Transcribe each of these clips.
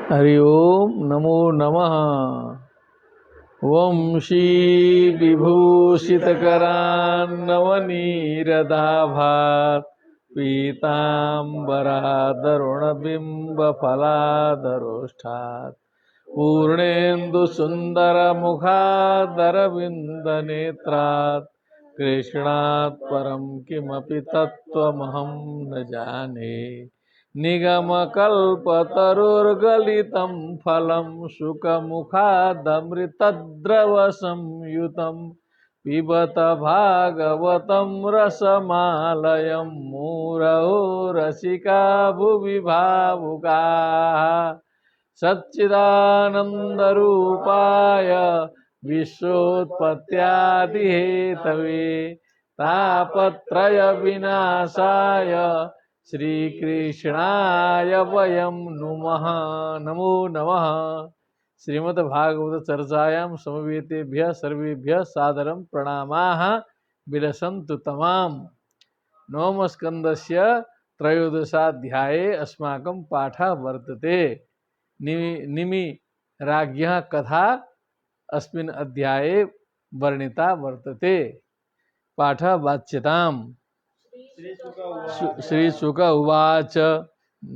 हरि ओम नमो नमः। वंशी विभूषितकरान्नवनीरदाभात् पीताम्बरादरुणबिम्बफलादरोष्ठात् पूर्णेन्दुसुन्दरमुखादरविन्दनेत्रात् कृष्णात् परं किमपि तत्त्वमहं न जाने। निगमकल्पतरुर्गलितं फलं शुकमुखादमृतद्रवसंयुतं पिबत भागवतं रसमालयं मुरहो रसिका भुवि भावुकाः। सच्चिदानन्दरूपाय विश्वोत्पत्त्यादिहेतवे तापत्रयविनाशाय श्रीकृष्णाय वयं नुमः। नमो नमः। श्रीमद्भागवत चर्चायां समवेतेभ्यः सर्वेभ्यः सादरं प्रणामाः विलसन्तु तमाम। नवम स्कंदस्य त्रयोदशाध्याये अस्माकं पाठः वर्तते। निमि राज्ञः कथा अस्मिन् अध्याये वर्णिता वर्तते। पाठः वाच्यताम्। श्रीशुक उवाच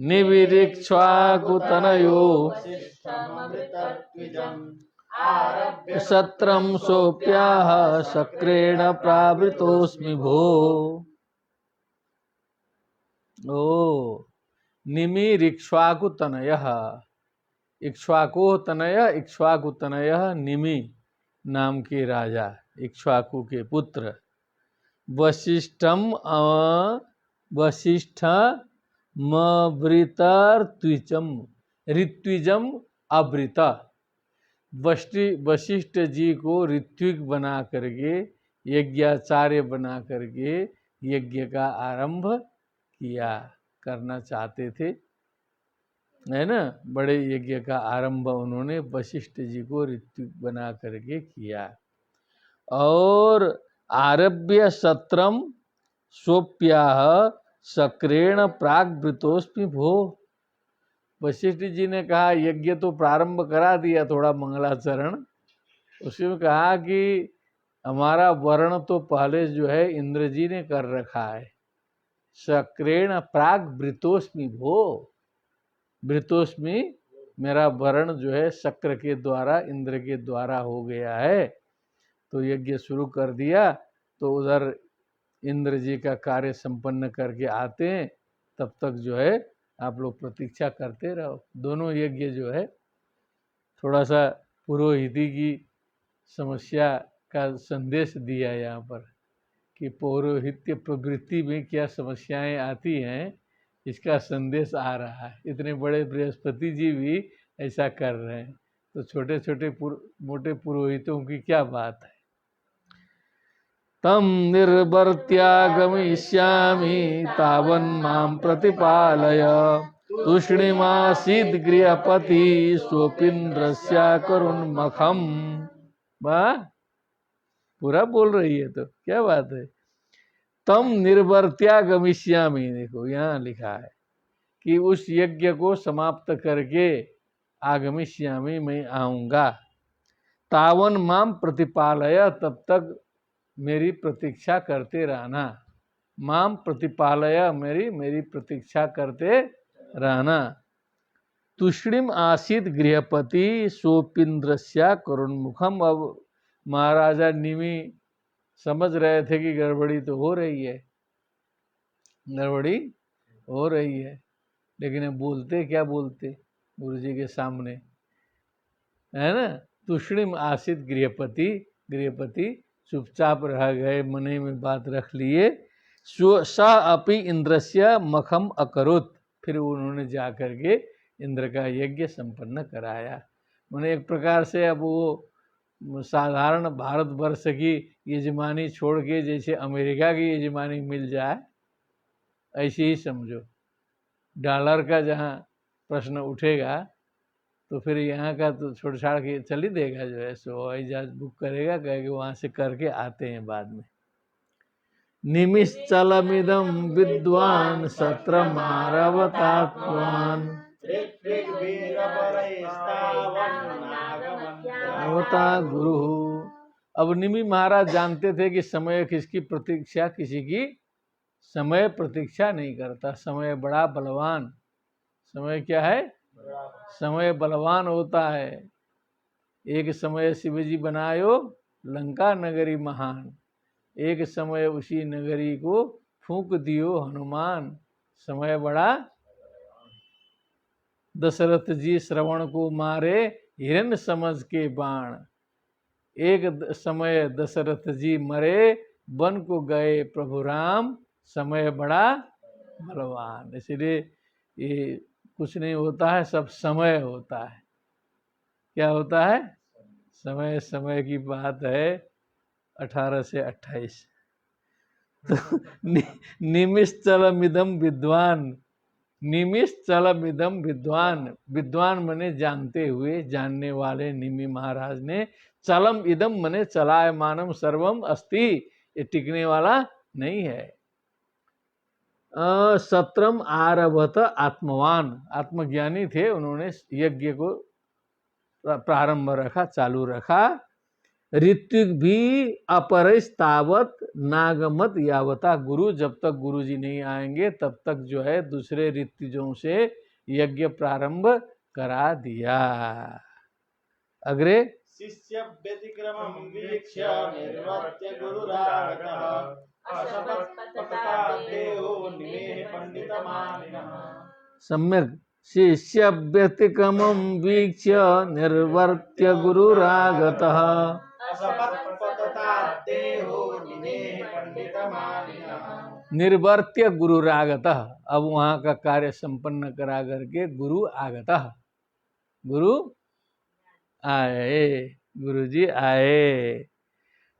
निविरिक्ष्वाकुतनयो सत्रं सोऽप्याह शक्रेण प्रावृतोऽस्मि भो। ओ निमिरिक्ष्वाकुतनयः। इक्ष्वाकु तनय इक्ष्वाकुतनय निमि नाम के राजा इक्ष्वाकु के पुत्र वशिष्ठमवृतर्त्विजम ऋत्विजम अवृत। वशिष्ठ जी को ऋत्विक बना करके यज्ञाचार्य बना करके यज्ञ का आरंभ किया करना चाहते थे, है ना। बड़े यज्ञ का आरंभ उन्होंने वशिष्ठ जी को ऋत्विक बना करके किया। और आरभ्य सत्रम सोप्याह शक्रेण प्राग्वृतोस्मि भो। वशिष्ठ जी ने कहा यज्ञ तो प्रारंभ करा दिया, थोड़ा मंगलाचरण। उसमें कहा कि हमारा वर्ण तो पहले जो है इंद्र जी ने कर रखा है। शक्रेण प्राग्वृतोस्मि भो। वृतोस्मि मेरा वर्ण जो है शक्र के द्वारा इंद्र के द्वारा हो गया है। तो यज्ञ शुरू कर दिया। तो उधर इंद्र जी का कार्य संपन्न करके आते हैं, तब तक जो है आप लोग प्रतीक्षा करते रहो। दोनों यज्ञ जो है थोड़ा सा पुरोहिती की समस्या का संदेश दिया यहाँ पर कि पौरोहित्य प्रवृत्ति में क्या समस्याएं आती हैं, इसका संदेश आ रहा है। इतने बड़े बृहस्पति जी भी ऐसा कर रहे हैं, तो छोटे छोटे मोटे पुरोहितों की क्या बात है। तम निर्वर्त्यागमिष्यामि तावन्मां प्रतिपालय तूष्णीमासीद् गृहपति स्वपिन्द्रस्य करुन्मखम। वाह, पूरा बोल रही है तो क्या बात है। तम निर्वर्त्यागमिष्यामि, देखो यहाँ लिखा है कि उस यज्ञ को समाप्त करके आगमिष्यामि, मैं आऊंगा। तावन माम प्रतिपालय, तब तक मेरी प्रतीक्षा करते रहना। माम प्रतिपालय, मेरी प्रतीक्षा करते रहना। तुष्णिम आसीत गृहपति सोपिंद्रस्या करुणमुखम। अब महाराजा निमि समझ रहे थे कि गड़बड़ी तो हो रही है, गड़बड़ी हो रही है, लेकिन बोलते क्या बोलते गुरु जी के सामने, है ना। तुष्णिम आसीत गृहपति, गृहपति चुपचाप रह गए, मने में बात रख लिए। स अपि इंद्रस्य मखम अकरोत, फिर उन्होंने जा करके इंद्र का यज्ञ संपन्न कराया। मैंने एक प्रकार से अब वो साधारण भारतवर्ष की यजमानी छोड़ के जैसे अमेरिका की यजमानी मिल जाए, ऐसे ही समझो। डॉलर का जहाँ प्रश्न उठेगा तो फिर यहाँ का तो छोड़ छाड़ के चल ही देगा, जो है सो हवाई जहाज बुक करेगा, कहेगा वहाँ से करके आते हैं बाद में। निमिश्चलमिदं विद्वान् सत्रमारवतात्मान यावता गुरु। अब निमि महाराज जानते थे कि समय किसकी प्रतीक्षा, किसी की समय प्रतीक्षा नहीं करता। समय बड़ा बलवान, समय क्या है, समय बलवान होता है। एक समय शिवजी बनायो लंका नगरी महान, एक समय उसी नगरी को फूंक दियो हनुमान। समय बड़ा, दशरथ जी श्रवण को मारे हिरण्य समझ के बाण। एक समय दशरथ जी मरे, वन को गए प्रभु राम। समय बड़ा बलवान। इसलिए ये कुछ नहीं होता है, सब समय होता है। क्या होता है, समय। समय की बात है 18 से 28। तो निमिश्चलमिदम विद्वान, निमिश्चलमिदम विद्वान। विद्वान मने जानते हुए, जानने वाले निमि महाराज ने चलम इदम मने चलायमानम सर्वम अस्ति, ये टिकने वाला नहीं है। सत्रम आरभत आत्मवान, आत्मज्ञानी थे, उन्होंने यज्ञ को प्रारंभ रखा, चालू रखा। ऋत्विक भी अपरिस्तावत नागमत यावता गुरु, जब तक गुरु जी नहीं आएंगे तब तक जो है दूसरे ऋत्विजों से यज्ञ प्रारंभ करा दिया। अग्रे शिष्य व्यतिक्रमं वीक्ष्य निर्वर्त्य गुरुरागतः असपत्पततादेहो निमेह पंडितमानिनः। सम्यक। शिष्य व्यतिक्रमं वीक्ष्य निर्वर्त्य गुरुरागतः असपत्पततादेहो निमेह पंडितमानिनः। निर्वर्त्य गुरुरागतः, अब वहां का कार्य संपन्न करा करके गुरु आगतः, गुरु आए, गुरु जी आए।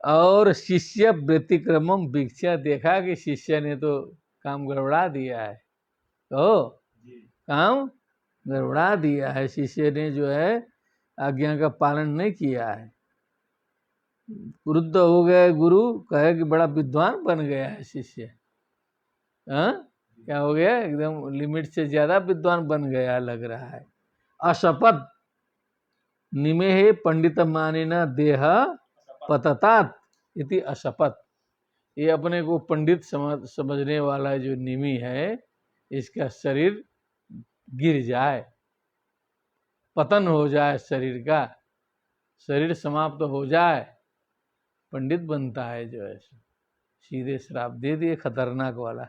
और शिष्य व्यतिक्रमम वीक्ष्य, देखा कि शिष्य ने तो काम गड़बड़ा दिया है, तो काम गड़बड़ा दिया है। शिष्य ने जो है आज्ञा का पालन नहीं किया है, क्रुद्ध हो गए। गुरु कहे कि बड़ा विद्वान बन गया है शिष्य। हाँ, क्या हो गया, एकदम लिमिट से ज्यादा विद्वान बन गया लग रहा है। अशपथ निमेह पंडित मानिना देह पततात इति अशपथ, ये अपने को पंडित समझने वाला जो निमि है, इसका शरीर गिर जाए, पतन हो जाए, शरीर का, शरीर समाप्त हो जाए, पंडित बनता है जो है। सीधे श्राप दे दिए, खतरनाक वाला।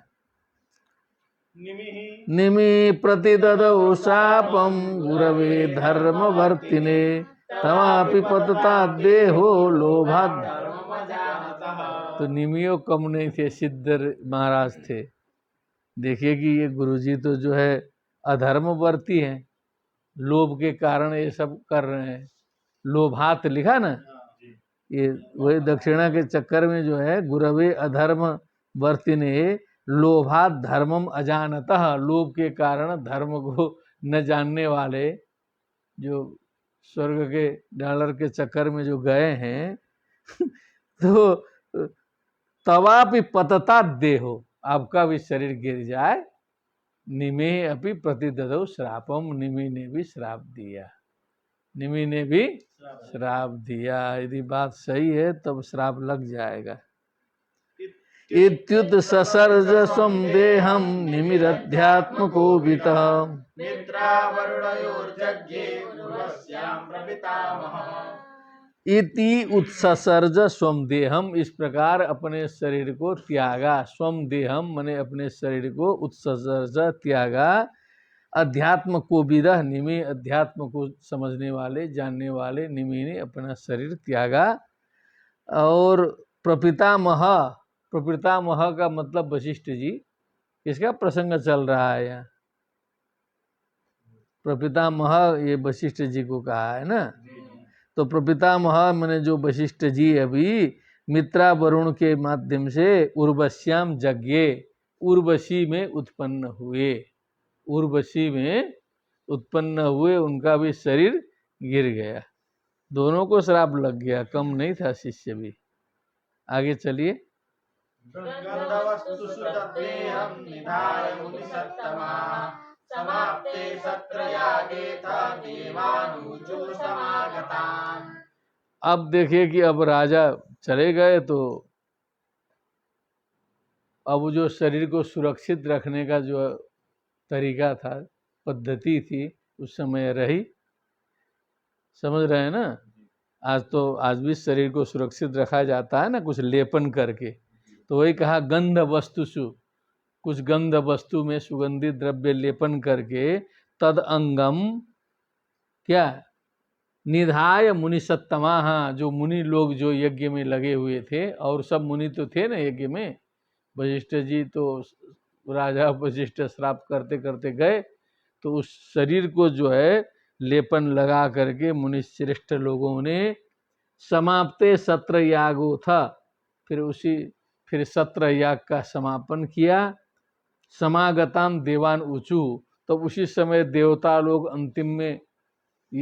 निमि प्रतिददौ शापम गुरवे धर्मवर्तिने तमापि पतता देहो लोभात्। तो निमियों कम नहीं थे, सिद्ध महाराज थे। देखिए कि ये गुरुजी तो जो है अधर्मवर्ती हैं, लोभ के कारण ये सब कर रहे हैं। लोभात लिखा ना, ये वही दक्षिणा के चक्कर में जो है गुरवे अधर्म वर्तिने लोभात धर्मम अजानतः, लोभ के कारण धर्म को न जानने वाले, जो स्वर्ग के डॉलर के चक्कर में जो गए हैं तो तवापि पतता देहो, आपका भी शरीर गिर जाए। निमे अपि प्रतिददौ श्रापम, निमि ने भी श्राप दिया, निमि ने भी श्राप दिया। यदि बात सही है तब श्राप लग जाएगा। इत्युत ससर्ज स्वं देहं निमिरध्यात्मको वितः इति उत्सर्ज स्वं देहम, इस प्रकार अपने शरीर को त्यागा। स्वं देहम मने अपने शरीर को, उत्सर्ज त्यागा। अध्यात्म को विदह, निमि अध्यात्म को समझने वाले, जानने वाले निमि ने अपना शरीर त्यागा। और प्रपितामह, प्रपितामह का मतलब वशिष्ठ जी, इसका प्रसंग चल रहा है यहाँ। प्रपितामह ये वशिष्ठ जी को कहा है ना, तो प्रपितामह मैंने जो वशिष्ठ जी अभी मित्रा वरुण के माध्यम से उर्वश्याम यज्ञे, उर्वशी में उत्पन्न हुए, उर्वशी में उत्पन्न हुए, उनका भी शरीर गिर गया। दोनों को श्राप लग गया, कम नहीं था शिष्य भी। आगे चलिए। अब देखिए कि अब राजा चले गए तो अब जो शरीर को सुरक्षित रखने का जो तरीका था, पद्धति थी, उस समय रही। समझ रहे हैं ना? आज भी शरीर को सुरक्षित रखा जाता है ना, कुछ लेपन करके। तो वही कहा गंध वस्तुषु, कुछ गंध वस्तु में सुगंधित द्रव्य लेपन करके तद अंगम क्या निधाय मुनि सत्तमा, जो मुनि लोग जो यज्ञ में लगे हुए थे, और सब मुनि तो थे ना यज्ञ में, वशिष्ठ जी तो राजा वशिष्ठ श्राप करते करते गए, तो उस शरीर को जो है लेपन लगा करके मुनि श्रेष्ठ लोगों ने समाप्ते सत्र यागो था, फिर सत्र याग का समापन किया। समागताम देवान ऊचू, तो उसी समय देवता लोग अंतिम में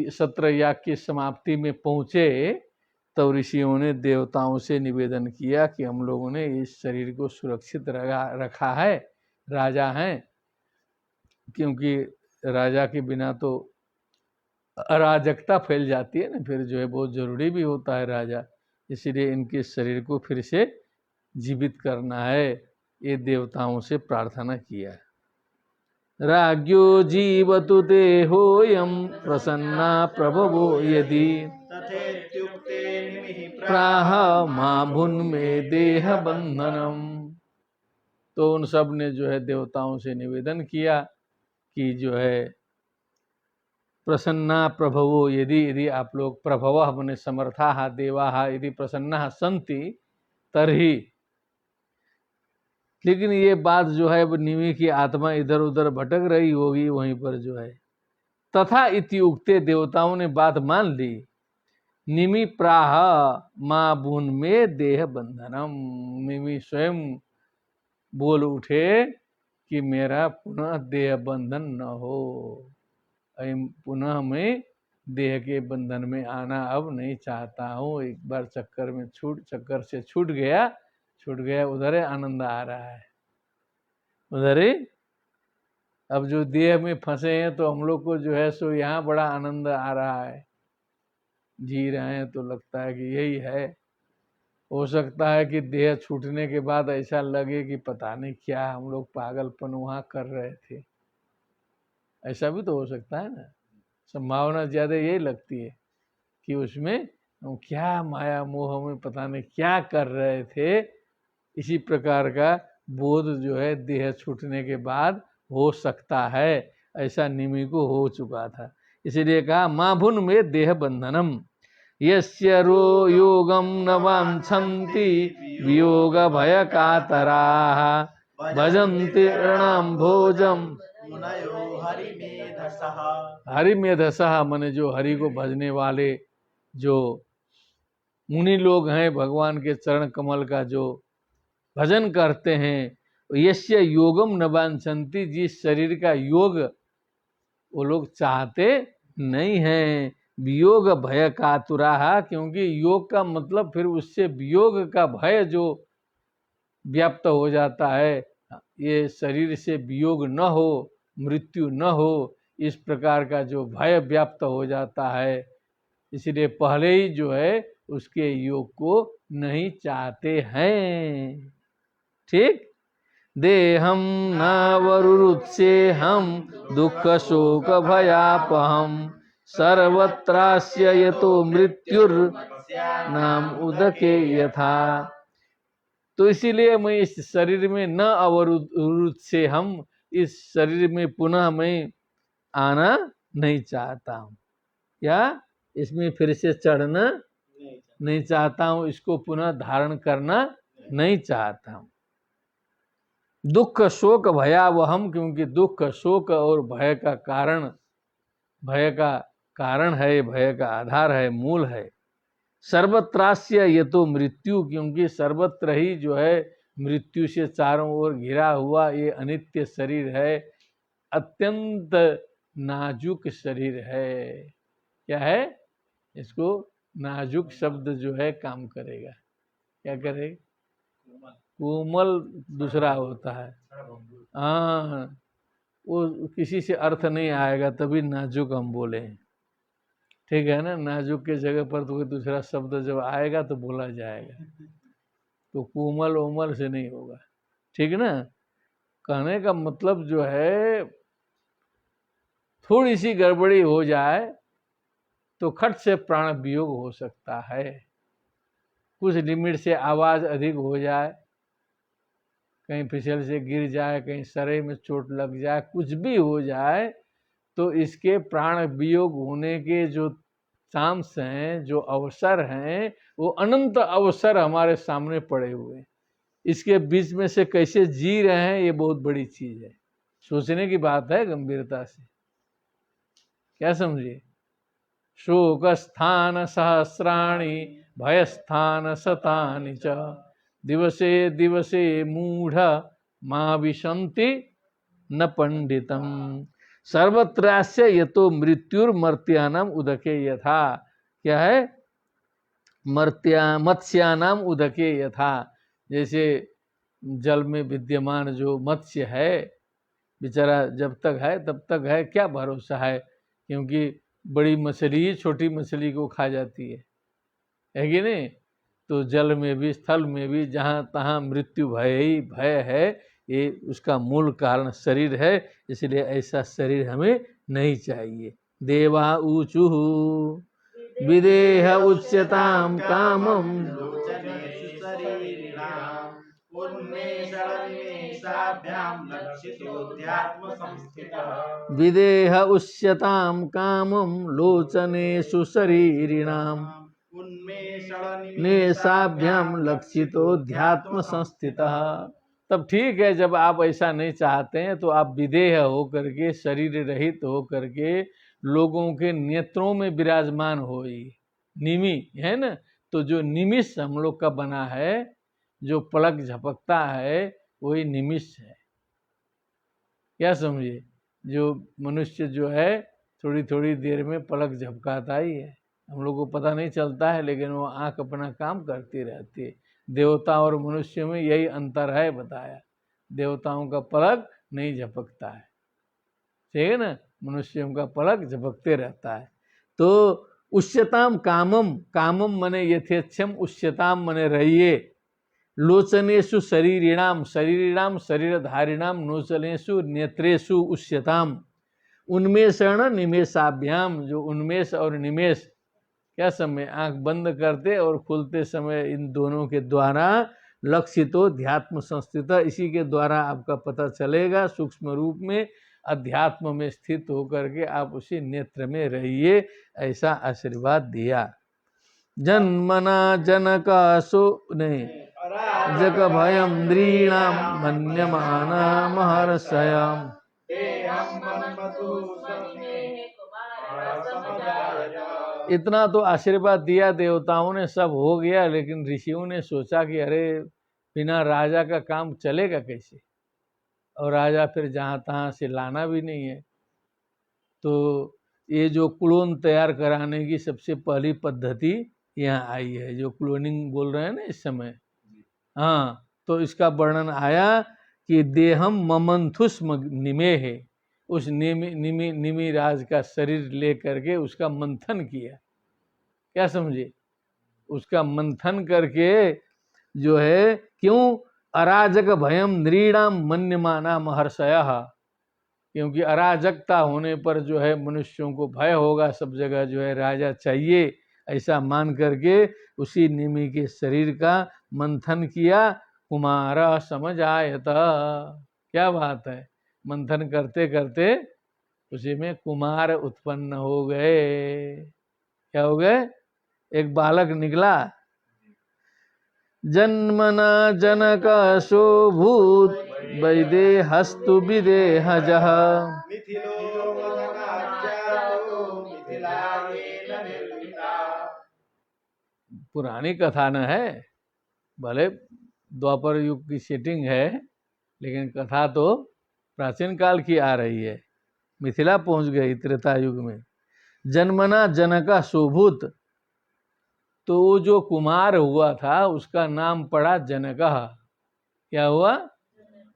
सत्र याग की समाप्ति में पहुंचे, तो ऋषियों ने देवताओं से निवेदन किया कि हम लोगों ने इस शरीर को सुरक्षित रखा है, राजा हैं, क्योंकि राजा के बिना तो अराजकता फैल जाती है ना, फिर जो है बहुत जरूरी भी होता है राजा, इसीलिए इनके शरीर को फिर से जीवित करना है, ये देवताओं से प्रार्थना किया। राज्ञो जीवतु देहोऽयं प्रसन्ना प्रभवो यदि तथेत्युक्ते निमिः प्राह मां भुन्मे देह बंधनम। तो उन सब ने जो है देवताओं से निवेदन किया कि जो है प्रसन्ना प्रभवो यदि आप लोग प्रभवः मने समर्थाः देवाः यदि प्रसन्नाः सन्ति तर्हि, लेकिन ये बात जो है निमि की आत्मा इधर उधर भटक रही होगी वहीं पर जो है। तथा इत्युक्ते, देवताओं ने बात मान ली। निमि प्राह मां भून में देह बंधनम, निमि स्वयं बोल उठे कि मेरा पुनः देह बंधन न हो, पुनः मैं देह के बंधन में आना अब नहीं चाहता हूँ। एक बार चक्कर से छूट गया, उधर आनंद आ रहा है, उधर ही। अब जो देह में फंसे हैं तो हम लोग को जो है सो यहाँ बड़ा आनंद आ रहा है, जी रहे हैं तो लगता है कि यही है। हो सकता है कि देह छूटने के बाद ऐसा लगे कि पता नहीं क्या हम लोग पागलपन वहाँ कर रहे थे, ऐसा भी तो हो सकता है ना। संभावना ज्यादा यही लगती है कि उसमें हम क्या माया मोह में पता नहीं क्या कर रहे थे। इसी प्रकार का बोध जो है देह छूटने के बाद हो सकता है, ऐसा निमि को हो चुका था। इसीलिए कहा माभुन में देह बंधनम यस्य रो योगम न वांछन्ति वियोग भय कातराः भजन्ति ऋणाम भोजम मुनयो हरिमेधसः। हरिमेधसः मने जो हरि को भजने वाले जो मुनि लोग हैं, भगवान के चरण कमल का जो भजन करते हैं, यस्य योगम न वांछन्ति, जिस शरीर का योग वो लोग चाहते नहीं हैं। वियोग भय कातुराः, क्योंकि योग का मतलब फिर उससे वियोग का भय जो व्याप्त हो जाता है, ये शरीर से वियोग न हो, मृत्यु न हो, इस प्रकार का जो भय व्याप्त हो जाता है, इसलिए पहले ही जो है उसके योग को नहीं चाहते हैं। ठीक। देहम नावरुरुत्से हम दुख शोक भयापहम सर्वत्रास्य यतो मृत्युर नाम उदके यथा। तो इसीलिए मैं इस शरीर में न अवरुद्ध से हम इस शरीर में पुनः मैं आना नहीं चाहता हूँ, या इसमें फिर से चढ़ना नहीं चाहता हूँ, इसको पुनः धारण करना नहीं चाहता हूँ। दुख शोक भयावहम, क्योंकि दुख शोक और भय का कारण है, भय का आधार है, मूल है। सर्वत्रास्य ये तो मृत्यु, क्योंकि सर्वत्र ही जो है मृत्यु से चारों ओर घिरा हुआ ये अनित्य शरीर है, अत्यंत नाजुक शरीर है। क्या है? इसको नाजुक शब्द जो है काम करेगा, क्या करेगा? कोमल दूसरा होता है, हाँ, वो किसी से अर्थ नहीं आएगा, तभी नाजुक हम बोले हैं। ठीक है ना। नाजुक के जगह पर तो कोई दूसरा शब्द जब आएगा तो बोला जाएगा, तो कोमल ओमल से नहीं होगा, ठीक ना। कहने का मतलब जो है थोड़ी सी गड़बड़ी हो जाए तो खट से प्राण वियोग हो सकता है। कुछ लिमिट से आवाज अधिक हो जाए, कहीं फिसल से गिर जाए, कहीं शरीर में चोट लग जाए, कुछ भी हो जाए तो इसके प्राण वियोग होने के जो चांस हैं, जो अवसर हैं, वो अनंत अवसर हमारे सामने पड़े हुए हैं। इसके बीच में से कैसे जी रहे हैं ये बहुत बड़ी चीज है, सोचने की बात है गंभीरता से। क्या समझिए। शोक स्थान सहस्राणि भयस्थान शतानि च दिवसे दिवसे मूढ़ मां विशन्ति न पंडितम सर्वत्रास्य यतो मृत्युर्मर्त्यानाम उदके यथा। क्या है? मत्स्यानाम उदके यथा। जैसे जल में विद्यमान जो मत्स्य है बेचारा जब तक है तब तक है, क्या भरोसा है, क्योंकि बड़ी मछली छोटी मछली को खा जाती है कि नहीं। तो जल में भी स्थल में भी जहाँ तहाँ मृत्यु भय ही भय है, ये उसका मूल कारण शरीर है। इसलिए ऐसा शरीर हमें नहीं चाहिए। देवा ऊचु विदेह उच्यताम कामम लोचनेषु शरीरिणाम् उन्मेषनिमेषाभ्यां लक्षितोऽध्यात्मसंस्थितः। विदेह उच्यताम कामम लोचनेषु शरीरिणाम निशाभ्याम लक्षितोध्यात्म संस्थितः। तब ठीक है, जब आप ऐसा नहीं चाहते हैं तो आप विदेह हो करके, शरीर रहित हो करके लोगों के नेत्रों में विराजमान हो। निमि है ना, तो जो निमिष हम लोग का बना है, जो पलक झपकता है वही निमिष है। क्या समझिए। जो मनुष्य जो है थोड़ी थोड़ी देर में पलक झपकाता ही है, हम लोग को पता नहीं चलता है, लेकिन वो आंख अपना काम करती रहती है। देवता और मनुष्य में यही अंतर है बताया। देवताओं का पलक नहीं झपकता है, ठीक है ना, मनुष्यों का पलक झपकते रहता है। तो उच्यताम कामम, कामम मने यथेच्छम, उच्यताम मने रहिए। लोचनेषु शरीरिणाम, शरीरिणाम शरीरधारिणाम, नोचनेषु नेत्रेषु उच्यताम। उन्मेषण निमेषाभ्याम, जो उन्मेष और निमेष क्या समय, आंख बंद करते और खुलते समय, इन दोनों के द्वारा लक्षितो ध्यात्म संस्थित, इसी के द्वारा आपका पता चलेगा सूक्ष्म रूप में अध्यात्म में स्थित होकर के आप उसी नेत्र में रहिए। ऐसा आशीर्वाद दिया। जन्मना जनकासु नहीं जग भयम नृणाम मन्यमाना महर्षयाम। इतना तो आशीर्वाद दिया देवताओं ने, सब हो गया, लेकिन ऋषियों ने सोचा कि अरे बिना राजा का काम चलेगा कैसे, और राजा फिर जहाँ तहाँ से लाना भी नहीं है। तो ये जो क्लोन तैयार कराने की सबसे पहली पद्धति यहाँ आई है, जो क्लोनिंग बोल रहे हैं ना इस समय। हाँ, तो इसका वर्णन आया कि देहम ममंथुस निमे है, उस निमि राज का शरीर ले करके उसका मंथन किया। क्या समझे, उसका मंथन करके जो है, क्यों, अराजक भयम नृणाम मन्यमाना महर्षयः, क्योंकि अराजकता होने पर जो है मनुष्यों को भय होगा, सब जगह जो है राजा चाहिए, ऐसा मान करके उसी निमि के शरीर का मंथन किया। कुमार समझ आयता। क्या बात है, मंथन करते करते उसी में कुमार उत्पन्न हो गए। क्या हो गए, एक बालक निकला। जन्मना जनक शोभूत वैदेहस्तु विदेहजः। पुरानी कथा न है, भले द्वापर युग की सेटिंग है, लेकिन कथा तो प्राचीन काल की आ रही है। मिथिला पहुंच गई त्रेता युग में। जन्मना जनका शोभूत, तो वो जो कुमार हुआ था उसका नाम पड़ा जनकः। क्या हुआ,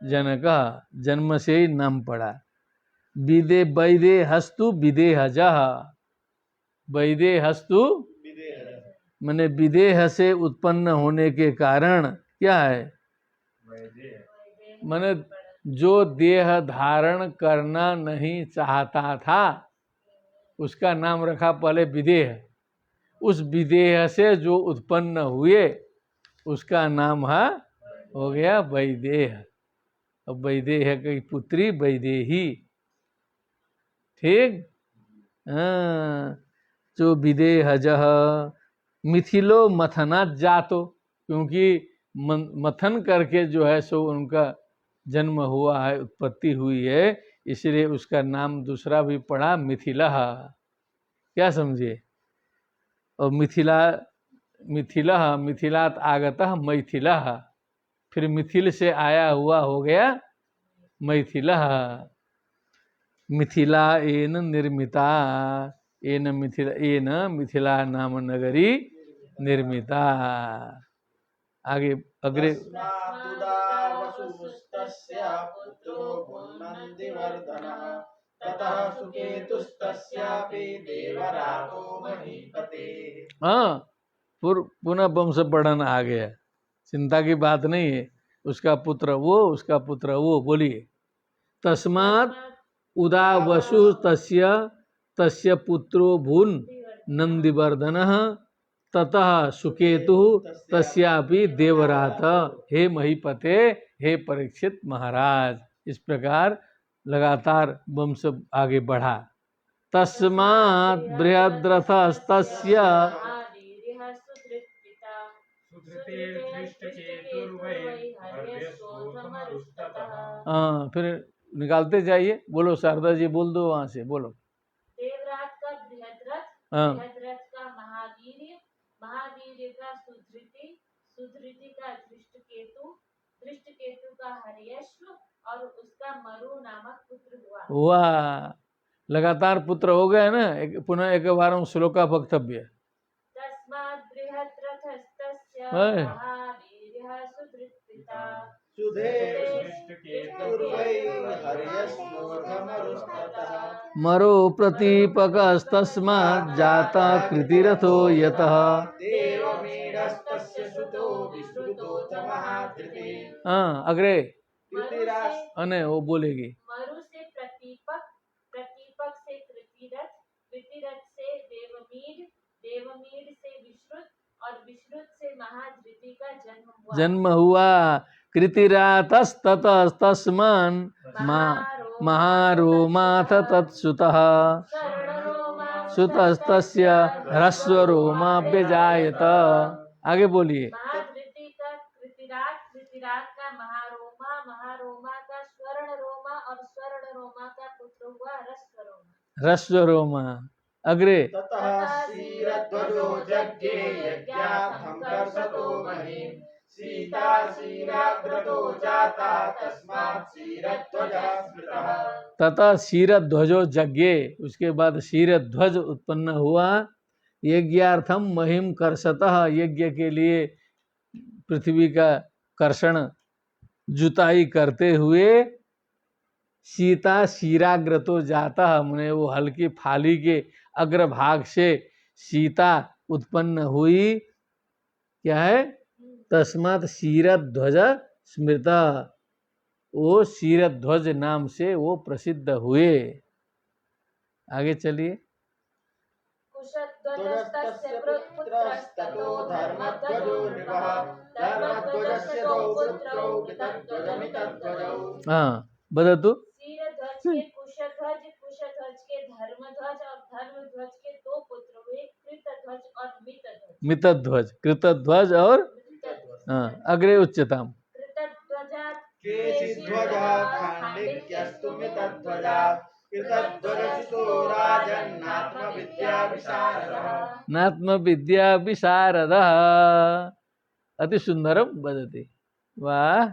जनकः, जन्म से ही नाम पड़ा। विदे वैदेहस्तु विदेहजः, वैदेहस्तु मैंने विदेह से उत्पन्न होने के कारण क्या है, मैंने जो देह धारण करना नहीं चाहता था उसका नाम रखा पहले विदेह। उस विदेह से जो उत्पन्न हुए उसका नाम है हो गया वैदेह। अब वैदेह की पुत्री वैदेही। ठीक। हाँ, जो विदेहज मिथिलो मथनात् जातो, क्योंकि मथन करके जो है सो उनका जन्म हुआ है, उत्पत्ति हुई है, इसलिए उसका नाम दूसरा भी पड़ा मिथिला। क्या समझे। और मिथिला मिथिलात आगतः मैथिला, फिर मिथिल से आया हुआ हो गया मैथिला। मिथिला एन निर्मिता, एन मिथिला नाम नगरी निर्मिता। आगे अग्रे वसुस्तस्य पुत्रो भून्नन्दिवर्धनः ततः सुकेतुस्तस्यापि देवरातो महीपतेः। हाँ, पुनः वंश वर्णन आ गया, चिंता की बात नहीं है। उसका पुत्र वो, उसका पुत्र वो। बोलिए। तस्मात् उदा वसु तस्य पुत्रो भून् नंदिवर्धनः ततः सुकेतु तस्यापि देवरात। हे महीपते, हे परीक्षित महाराज। इस प्रकार लगातार वंश आगे बढ़ा। तस्मात् बृहद्रथस्तस्य, हाँ फिर निकालते जाइए। बोलो शारदा जी, बोल दो वहां से, बोलो। देवरात का बृहद्रथ, हाँ, बृहद्रथ का महावीर्य, महावीर्य का सुधृति, सुधृति का दृष्टकेतु, दृष्टकेतु का हर्यश्व और उसका मरु नामक पुत्र हुआ। वाह, लगातार पुत्र हो गए ना। पुनः एक बार श्लोका वक्तव्य। तस्मात् बृहद्रथस्तस्य है। महावीर्यः सुधृतिता मरो प्रतीपकस्तस्मात् जाता कृतिरथो यतः। हाँ अग्रे अने वो बोलेगी। मरु से प्रतीपक, प्रतीपक से कृतिरथ, कृतिरथ से देवमीड, देवमीड से विश्रुत और विश्रुत से महाधृति का जन्म हुआ। कृतिरातस्ततस्तस्मान् महारोमाथ तत्सुतः सुतस्तस्य ह्रस्वरोमाभ्यजायत। आगे बोलिए। महाधृति का कृतिरात, कृतिरात का महारोमा, महारोमा का स्वर्णरोमा और स्वर्णरोमा का पुत्र हुआ ह्रस्वरोमा। ह्रस्वरोमा। अग्रे। ततः क्षीरध्वजो जज्ञे यज्ञार्थं कर्षतो महीम् सीता क्षीराग्रतो जाता तस्मात् क्षीरध्वजः स्मृतः। तथा क्षीरध्वजो यज्ञे, उसके बाद क्षीरध्वज उत्पन्न हुआ। यज्ञार्थम महिम कर्षतः, यज्ञ के लिए पृथ्वी का कर्षण जुताई करते हुए। सीता क्षीराग्रतो जाता, मैंने वो हल्की फाली के अग्रभाग से सीता उत्पन्न हुई। क्या है। तस्मात् क्षीरध्वज स्मृत, वो क्षीरध्वज नाम से वो प्रसिद्ध हुए। आगे चलिए। कुशध्वजस्तस्य पुत्रस्ततो धर्मध्वजो नृपः, धर्मध्वजस्य द्वौ पुत्रौ कृतध्वजमितध्वजौ। हाँ बदतु। क्षीरध्वज के कुशध्वज, कुशध्वज के धर्मध्वज और धर्मध्वज के दो पुत्र हुए, कृतध्वज और मितध्वज। मितध्वज, कृतध्वज और हाँ अग्रे उच्चताम। कृतध्वजात् केशिध्वजः खाण्डिक्यस्तु मितध्वजात् कृतध्वजसुतो राजन्नात्मविद्या विशारदः। नात्म विद्या विशारदः। अति सुंदरम बदते। वाह।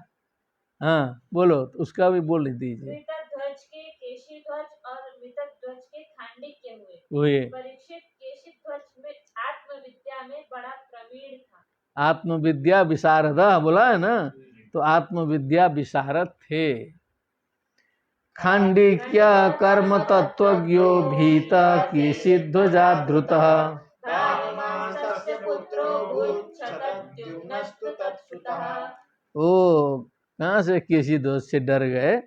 हाँ बोलो, उसका भी बोल दीजिए। कृतध्वज के केशिध्वज और मितध्वज के खांडिक्य हुए। परीक्षित केशिध्वज में आत्मविद्या में बड़ा प्रवीण था। आत्मविद्या विशारद बोला है ना, तो आत्मविद्या विशारद थे। खांडिक्य कर्म तत्वज्ञो भीता केशिध्वजाधृतः। भानुमांसस्य पुत्रो भूत् शतद्युम्नस्तु तत्सुतः। ओ कहाँ से केशिध्वज से डर गए?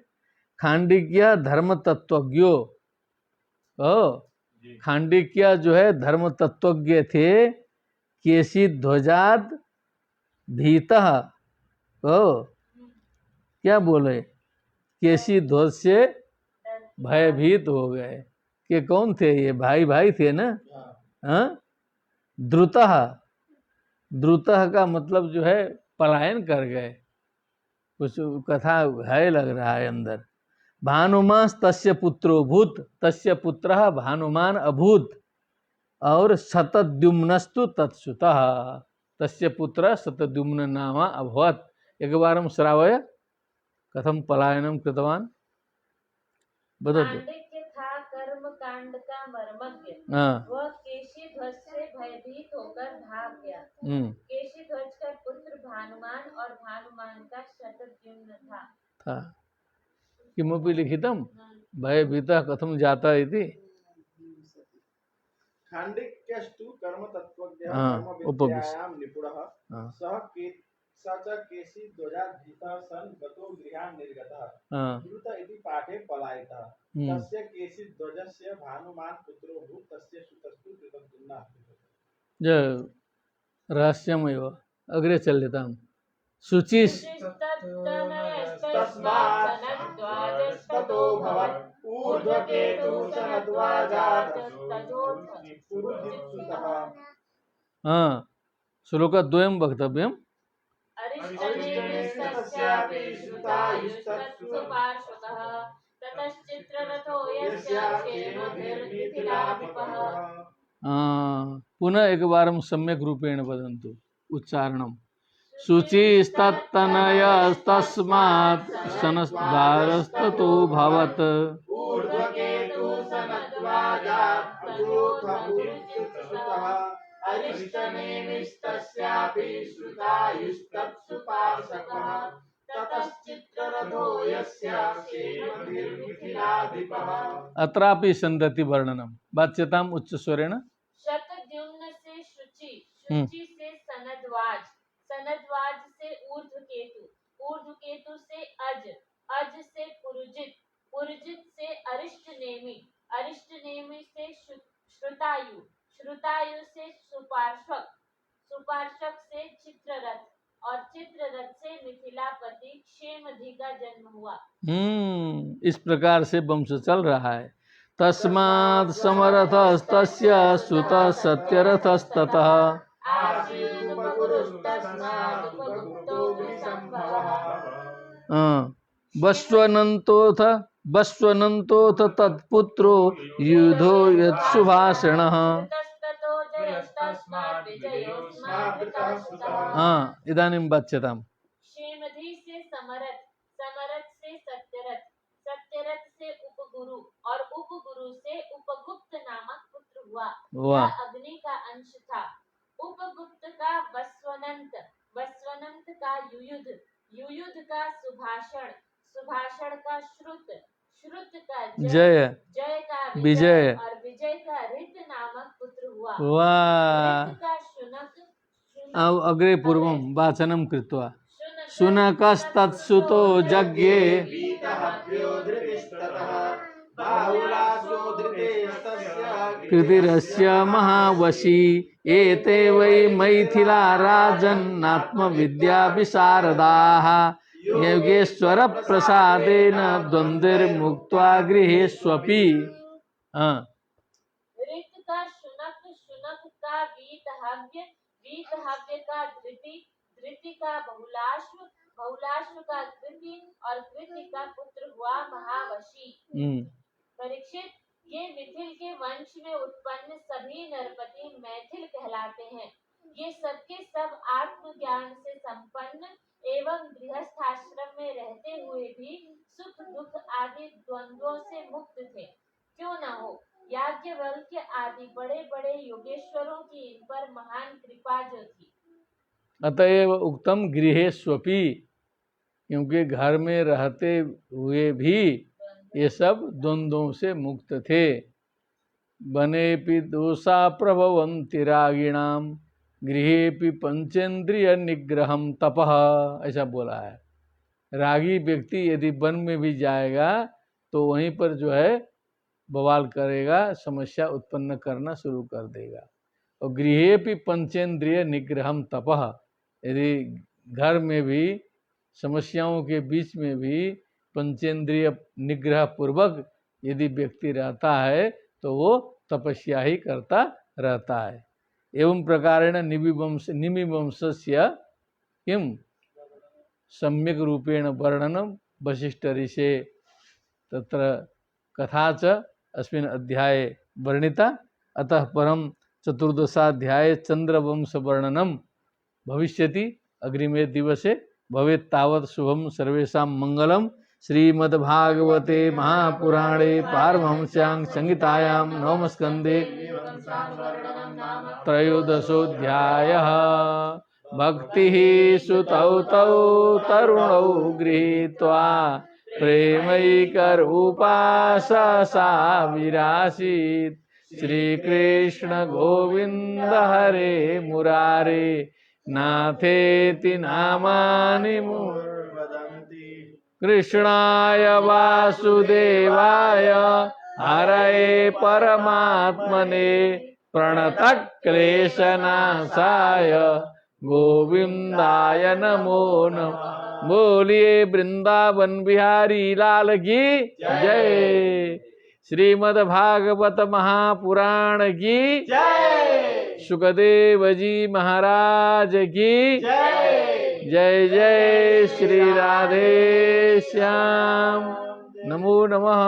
खांडिक्य धर्म तत्वज्ञो, ओ खांडिक्य जो है धर्म तत्वज्ञ थे। केशिध्वजाद भीतः, ओ क्या बोले? केशिध्वज से भयभीत हो गए। कि कौन थे ये? भाई भाई थे ना? हाँ। द्रुतः, द्रुतः का मतलब जो है पलायन कर गए। कुछ कथा है लग रहा है अंदर। भानुमांस तस्य पुत्रो भूत, तस्य पुत्रः भानुमान अभूत और शतद्युम्नस्तु तत्सुतः, तस्य पुत्र शतद्युम्न नाम अभवत्। एकवारं श्रावय कथम पलायनम कृतवान, बता दो। खांडिक्य था कर्म कांड का मर्मज्ञ। हाँ। वह केशिध्वज से भयभीत होकर भाग गया। केशिध्वज का पुत्र भानुमान और भानुमान का शतद्युम्न था। किमपि लिखितम भयभीतः कथम जाता इति। खांडिक्यस्तु कर्म तत्वज्ञः हाँ, कर्म विद्यायां निपुणः सः स च केशिध्वजात् भीतः सन् गतो गृहान् निर्गतः। द्रुत इति पाठे पलायितः। तस्य केशिध्वजस्य भानुमान पुत्रो भूत् तस्य सुतस्तु कृतद्युम्नः। रहस्यमेव। अग्रे चल लेता हूँ। शुचि तस्मात् सनद्वाजस्ततो भवत् ऊर्ध्वकेतुः सनद्वाजात् पुरुजित्सुतः। हाँ, श्लोकद्वयं वक्तव्यम्। अरिष्टनेमिस्तस्यापि श्रुतायुस्तत्सु पार्श्वतः ततश्चित्ररथो यस्य क्षेमभिर्मिथिलाधिपः। पुनः एक बारं सम्यक रूपेण वदन्तु उच्चारणम्। शुचिस्तत्तनयस्तस्मात् सनद्वाजस्ततो भवत् ऊर्ध्वकेतुः सनद्वाजात् पुरुजित्सुतः। अरिष्टनेमिस्तस्यापि श्रुतायुस्तत्सु पार्श्वतः ततश्चित्ररथो यस्य क्षेमभिर्मिथिलाधिपः। अत्रापि संदति वर्णनम वाच्यताम उच्च स्वरेण। शतद्युम्न से शुचि, शुचि से सनद्वाज, सनद्वाज से ऊर्ध्वकेतु, ऊर्ध्वकेतु से अज, अज से पुरुजित, पुरुजित से अरिष्टनेमि, अरिष्टनेमि से श्रुतायु, श्रुतायु से सुपार्श्वक, सुपार्श्वक से चित्ररथ और चित्ररथ से मिथिलापति क्षेमधि का जन्म हुआ। इस प्रकार से वंश चल रहा है। तस्मात् समरथस्तस्य सुतः सत्यरथस्ततः वस्वनन्तोऽथ तत्पुत्रो युधो यत्सुभाषणः। इदानीं वाच्यताम्। क्षेमधि से समरथ, समरथ से सत्यरथ, सत्यरथ से उपगुरु और उपगुरु से उपगुप्त नामक पुत्र हुआ। यह अग्नि का अंश था। उपगुप्त का वस्वनंत, वस्वनंत का युयुध, युयुध का सुभाषण, सुभाषण का श्रुत, श्रुत का जय, जय का विजय और विजय का ऋत नामक पुत्र हुआ। ऋत का शुनक, अग्रे पूर्वं वाचनं कृत्वा शुनकस्तत्सुतो जज्ञे कृतिरस्य महावशी एते वै मैथिला राजन्नात्मविद्या विशारदाः योगेश्वर प्रसादेन द्वन्द्वैर्मुक्त्वा गृहेष्वपि। ऋत का शुनक, शुनक का वीतहव्य, वीतहव्य का धृति, धृति का बहुलाश्व, बहुलाश्व का कृति और कृति का पुत्र हुआ महावशी। परीक्षित, ये मिथिल के वंश में उत्पन्न सभी नरपति मैथिल कहलाते हैं। ये सबके सब आत्मज्ञान से संपन्न एवं गृहस्थाश्रम में रहते हुए भी सुख दुख आदि द्वंद्वों से मुक्त थे। क्यों न हो, याज्ञवल्क्य आदि बड़े बड़े योगेश्वरों की इन पर महान कृपा जो थी। अतएव उक्तम गृहेष्वपि, क्योंकि घर में रहते हुए भी ये सब द्वंद्वों से मुक्त थे। बनेपि दोषा प्रभवन्ति रागिणाम गृहेपि पंचेन्द्रिय निग्रहम तपः, ऐसा बोला है। रागी व्यक्ति यदि वन में भी जाएगा तो वहीं पर जो है बवाल करेगा, समस्या उत्पन्न करना शुरू कर देगा। और गृहेपि पंचेन्द्रिय निग्रहम तपः, यदि घर में भी समस्याओं के बीच में भी पंचेंद्रिय निग्रह पूर्वक यदि व्यक्ति रहता है तो वो तपस्या ही करता रहता है। एवं प्रकारेण निमिवंशस्य किम सम्यक रूपेण वर्णनम वशिष्ठ ऋषे तत्र कथा च अस्मिन् अध्याये वर्णिता। अतः परम चतुर्दशाध्याये चंद्रवंश वर्णनम भविष्यति अग्रिमे दिवसे। भवेत् तावत् शुभम सर्वेषां मंगलम। श्रीमद्भागवते महापुराणे पारमहंस्यां संहितायां नवमस्कन्धे त्रयोदशोऽध्यायः। भक्तिः सुतौ तौ तरुणौ गृहीत्वा प्रेमैकरूपा सा विरासीत्। श्रीकृष्ण गोविन्द हरे मुरारे नाथेति नामानि वदन्ति। कृष्णाय वासुदेवाय हरये परमात्मने प्रणतक्लेशनाशाय गोविंदाय नमो नमः। बोलिए वृंदावन बिहारी लाल की जय। श्रीमद्भागवत महापुराण की जय। सुखदेव जी महाराज की जय। जय जय श्री राधे श्याम। नमो नमः।